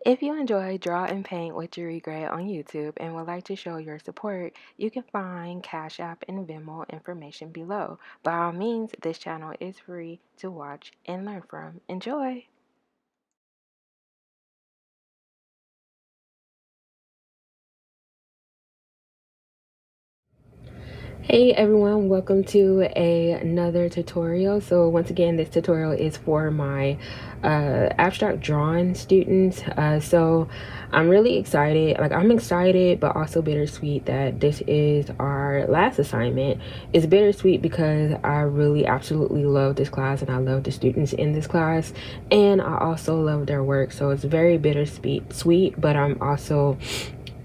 If you enjoy Draw and Paint What You Regret on YouTube and would like to show your support, you can find Cash App and Venmo information below. By all means, this channel is free to watch and learn from. Enjoy! Hey everyone, welcome to another tutorial. So once again, this tutorial is for my abstract drawing students. So I'm really excited. I'm excited but also bittersweet that this is our last assignment. It's bittersweet because I really absolutely love this class and I love the students in this class, and I also love their work. So it's very bittersweet, but I'm also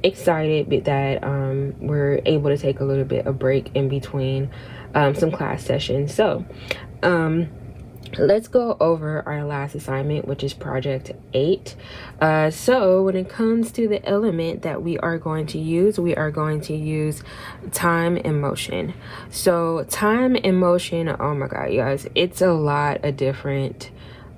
excited that we're able to take a little bit of break in between some class sessions. So let's go over our last assignment, which is project 8. So when it comes to the element that we are going to use time and motion. So time and motion, oh my god, you guys, it's a lot of different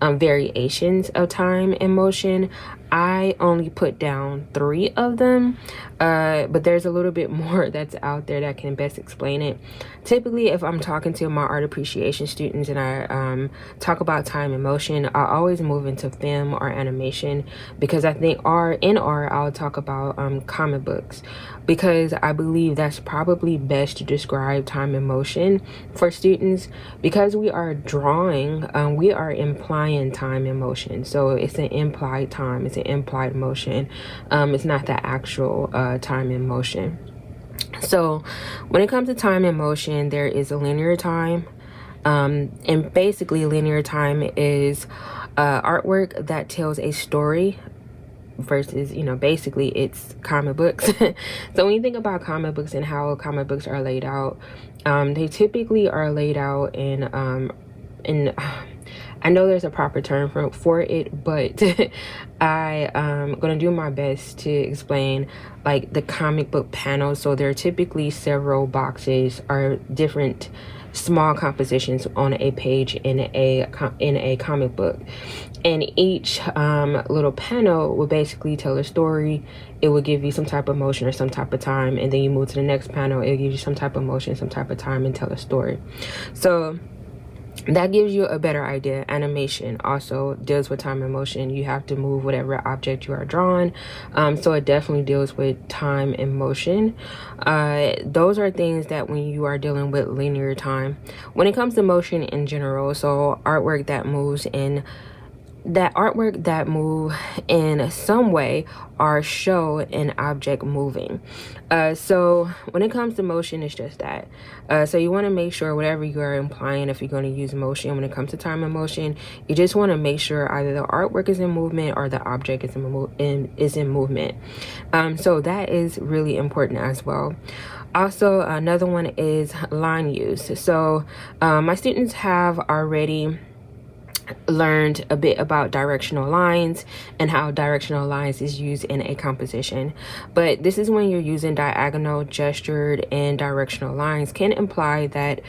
variations of time and motion. I only put down 3 of them, but there's a little bit more that's out there that can best explain it. Typically, if I'm talking to my art appreciation students and I talk about time and motion, I always move into film or animation, because I think in art I'll talk about comic books, because I believe that's probably best to describe time and motion for students. Because we are drawing, we are implying time and motion, so it's an implied time, it's an implied motion. It's not the actual time and motion. So when it comes to time and motion, there is a linear time, and basically linear time is artwork that tells a story versus, basically it's comic books. So when you think about comic books and how comic books are laid out, they typically are laid out in I know there's a proper term for it, but I'm gonna do my best to explain like the comic book panels. So there are typically several boxes or different small compositions on a page in a comic book, and each little panel will basically tell a story. It will give you some type of motion or some type of time, and then you move to the next panel, it'll give you some type of motion, some type of time, and tell a story. So that gives you a better idea. Animation also deals with time and motion. You have to move whatever object you are drawing, so it definitely deals with time and motion. Those are things that when you are dealing with linear time. When it comes to motion in general, so artwork that move in some way or show an object moving. So when it comes to motion, it's just that. So you want to make sure whatever you are implying, if you're going to use motion when it comes to time and motion, you just want to make sure either the artwork is in movement or the object is in movement. So that is really important as well. Also, another one is line use. So my students have already learned a bit about directional lines and how directional lines is used in a composition, but this is when you're using diagonal, gestured, and directional lines can imply that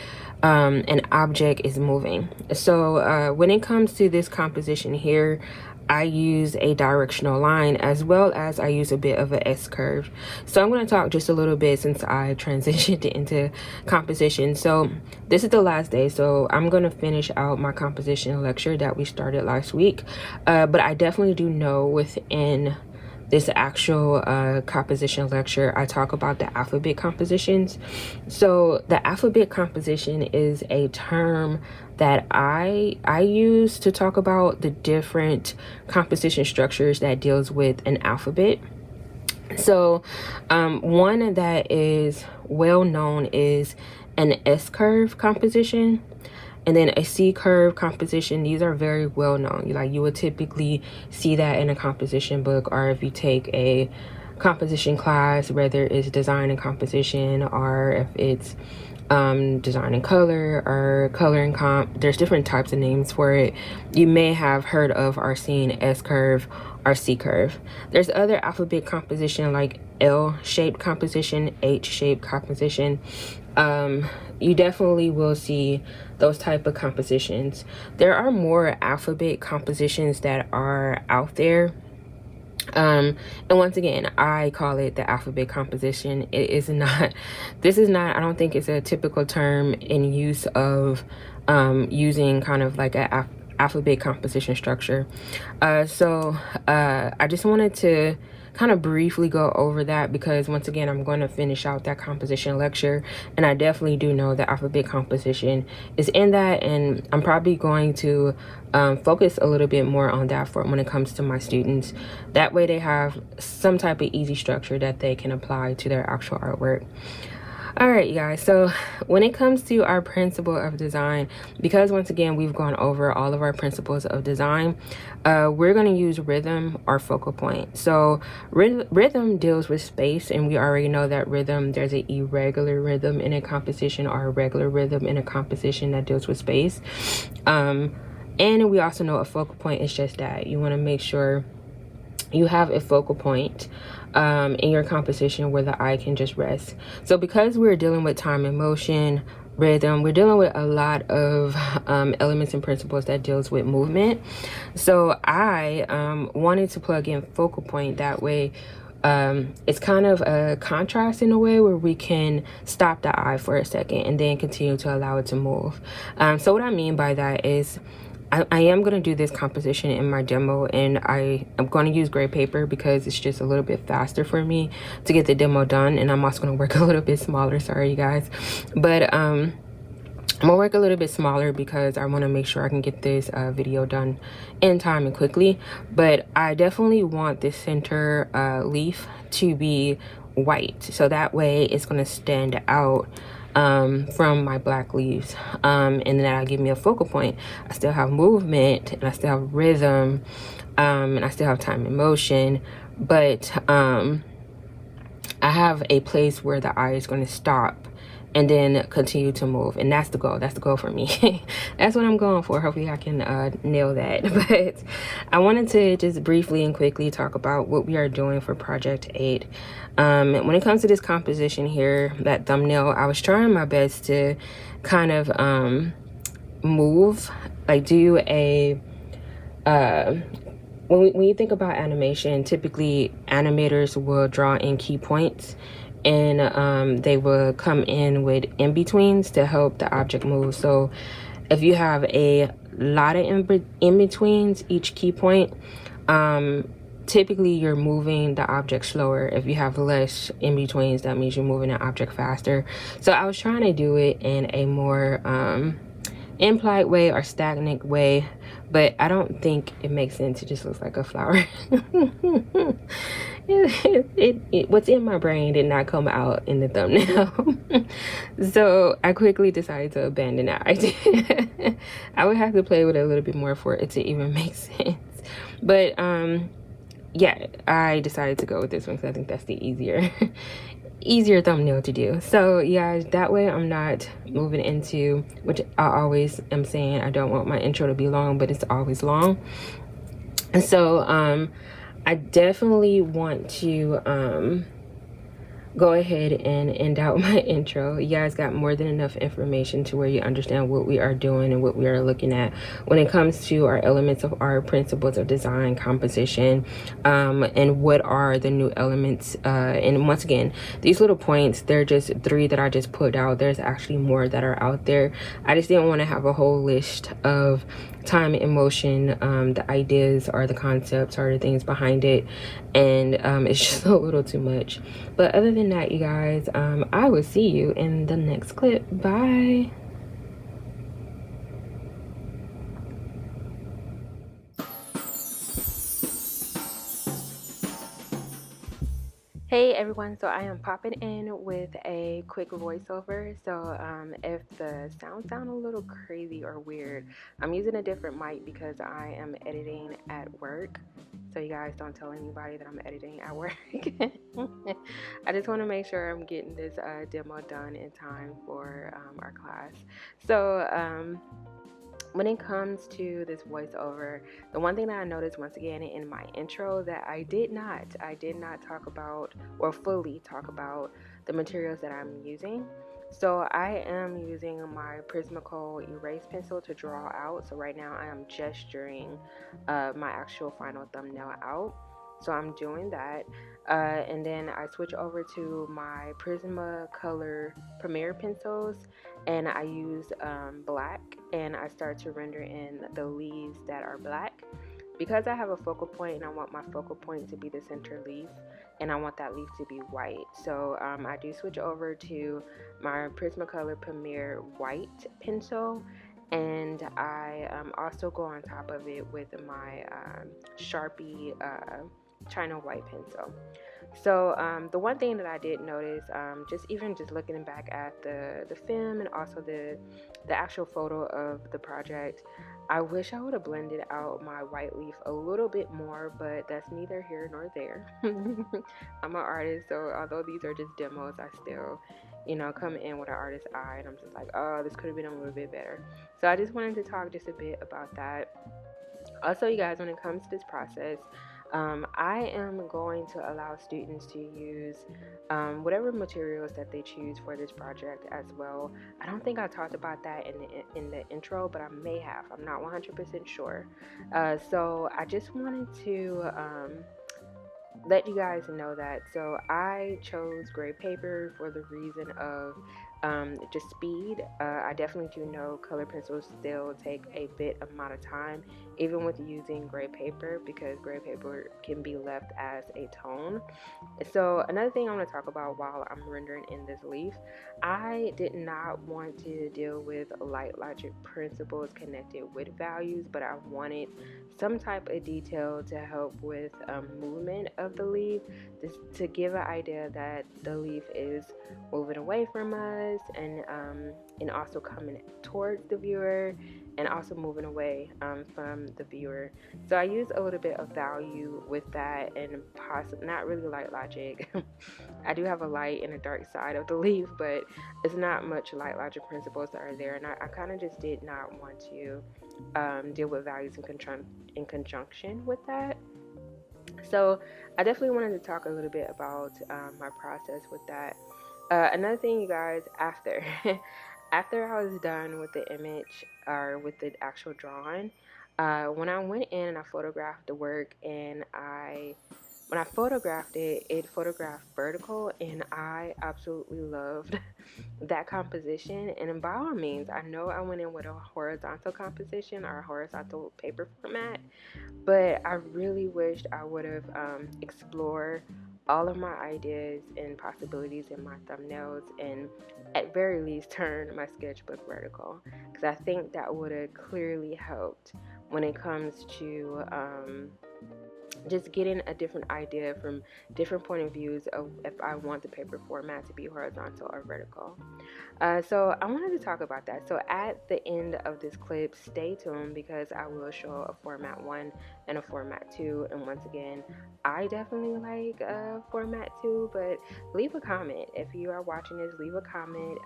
an object is moving. So when it comes to this composition here, I use a directional line as well as I use a bit of an S-curve. So I'm going to talk just a little bit since I transitioned into composition. So this is the last day, so I'm going to finish out my composition lecture that we started last week. But I definitely do know within this actual composition lecture, I talk about the alphabet compositions. So the alphabet composition is a term that I use to talk about the different composition structures that deals with an alphabet. So one that is well known is an S-curve composition. And then a C curve composition, these are very well known. Like you would typically see that in a composition book, or if you take a composition class, whether it's design and composition, or if it's design and color or color and comp. There's different types of names for it. You may have heard of or seen S curve or C curve. There's other alphabet composition like L-shaped composition, H-shaped composition. You definitely will see those type of compositions. There are more alphabet compositions that are out there. And once again, I call it the alphabet composition. It is not, this is not, I don't think it's a typical term in use of using kind of like a alphabet composition structure. So I just wanted to kind of briefly go over that, because once again, I'm going to finish out that composition lecture, and I definitely do know that alphabet composition is in that, and I'm probably going to focus a little bit more on that for when it comes to my students. That way they have some type of easy structure that they can apply to their actual artwork. All right, you guys, so when it comes to our principle of design, because once again we've gone over all of our principles of design, we're going to use rhythm or focal point. So rhythm deals with space, and we already know that rhythm, there's an irregular rhythm in a composition or a regular rhythm in a composition that deals with space. And we also know a focal point is just that. You want to make sure you have a focal point in your composition where the eye can just rest. So because we're dealing with time and motion, rhythm, we're dealing with a lot of elements and principles that deals with movement. So I wanted to plug in focal point. That way it's kind of a contrast in a way where we can stop the eye for a second and then continue to allow it to move. So what I mean by that is I am going to do this composition in my demo, and I am going to use gray paper because it's just a little bit faster for me to get the demo done. And I'm also going to work a little bit smaller, sorry you guys, but I'm gonna work a little bit smaller because I want to make sure I can get this video done in time and quickly. But I definitely want this center leaf to be white, so that way it's going to stand out from my black leaves, and then that'll give me a focal point. I still have movement, and I still have rhythm, and I still have time and motion, but I have a place where the eye is going to stop and then continue to move, and that's the goal for me. That's what I'm going for. Hopefully I can nail that. But I wanted to just briefly and quickly talk about what we are doing for project 8. When it comes to this composition here, that thumbnail, I was trying my best to kind of move, like do a when you think about animation, typically animators will draw in key points, and they will come in with in-betweens to help the object move. So if you have a lot of in-betweens each key point, typically you're moving the object slower. If you have less in-betweens, that means you're moving the object faster. So I was trying to do it in a more implied way or stagnant way, but I don't think it makes sense. It just looks like a flower. What's in my brain did not come out in the thumbnail. So I quickly decided to abandon that idea. I would have to play with it a little bit more for it to even make sense. But yeah, I decided to go with this one because I think that's the easier thumbnail to do. So yeah, that way I'm not moving into, which I always am saying, I don't want my intro to be long, but it's always long. And so I definitely want to go ahead and end out my intro. You guys got more than enough information to where you understand what we are doing and what we are looking at when it comes to our elements of our principles of design, composition, and what are the new elements. And once again, these little points, they're just 3 that I just put out. There's actually more that are out there. I just didn't want to have a whole list of time and motion, the ideas or the concepts or the things behind it, and it's just a little too much. But other than that, you guys, I will see you in the next clip. Bye. Hey everyone, so I am popping in with a quick voiceover. So if the sound a little crazy or weird, I'm using a different mic because I am editing at work. So you guys don't tell anybody that I'm editing at work. I just want to make sure I'm getting this demo done in time for our class. So when it comes to this voiceover, the one thing that I noticed once again in my intro that I did not talk about or fully talk about the materials that I'm using. So I am using my Prismacolor erase pencil to draw out. So right now I am gesturing my actual final thumbnail out. So I'm doing that, and then I switch over to my Prismacolor Premier pencils, and I use black, and I start to render in the leaves that are black. Because I have a focal point and I want my focal point to be the center leaf, and I want that leaf to be white. So I do switch over to my Prismacolor Premier white pencil, and I also go on top of it with my Sharpie China white pencil. So the one thing that I did notice, just looking back at the film and also the actual photo of the project, I wish I would have blended out my white leaf a little bit more, but that's neither here nor there. I'm an artist, so although these are just demos, I still, come in with an artist's eye, and I'm just like, oh, this could have been a little bit better. So I just wanted to talk just a bit about that. Also, you guys, when it comes to this process, I am going to allow students to use whatever materials that they choose for this project as well. I don't think I talked about that in the intro, but I may have. I'm not 100% sure. So I just wanted to let you guys know that. So I chose gray paper for the reason of just speed. I definitely do know color pencils still take a bit amount of time, even with using gray paper, because gray paper can be left as a tone. So another thing I want to talk about while I'm rendering in this leaf, I did not want to deal with light logic principles connected with values, but I wanted some type of detail to help with movement of the leaf, to give an idea that the leaf is moving away from us, and also coming towards the viewer, and also moving away from the viewer. So I use a little bit of value with that, and possibly not really light logic. I do have a light and a dark side of the leaf, but it's not much light logic principles that are there, and I kind of just did not want to deal with values in conjunction with that. So I definitely wanted to talk a little bit about my process with that. Another thing, you guys, after after I was done with the image or with the actual drawing, when I went in and I photographed the work, and when I photographed it, it photographed vertical, and I absolutely loved that composition. And by all means, I know I went in with a horizontal composition or a horizontal paper format, but I really wished I would have explored all of my ideas and possibilities in my thumbnails, and at very least turn my sketchbook vertical, because I think that would have clearly helped when it comes to just getting a different idea from different point of views of if I want the paper format to be horizontal or vertical. So I wanted to talk about that. So at the end of this clip, stay tuned, because I will show a format 1 and a format 2. And once again, I definitely like format 2, but leave a comment. If you are watching this, leave a comment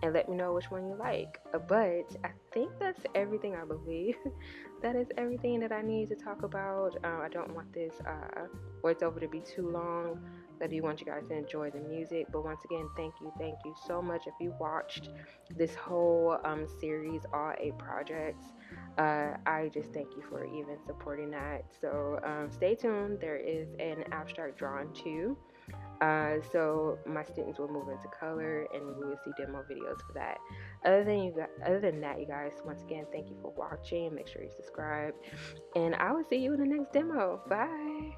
and let me know which one you like. But I think that's everything. I believe that is everything that I need to talk about. I don't want this voiceover to be too long. I do want you guys to enjoy the music. But once again, thank you so much. If you watched this whole series, all 8 projects, I just thank you for even supporting that. So stay tuned. There is an abstract drawing too. So my students will move into color, and we will see demo videos for that. Other than that, you guys, once again, thank you for watching. Make sure you subscribe, and I will see you in the next demo. Bye.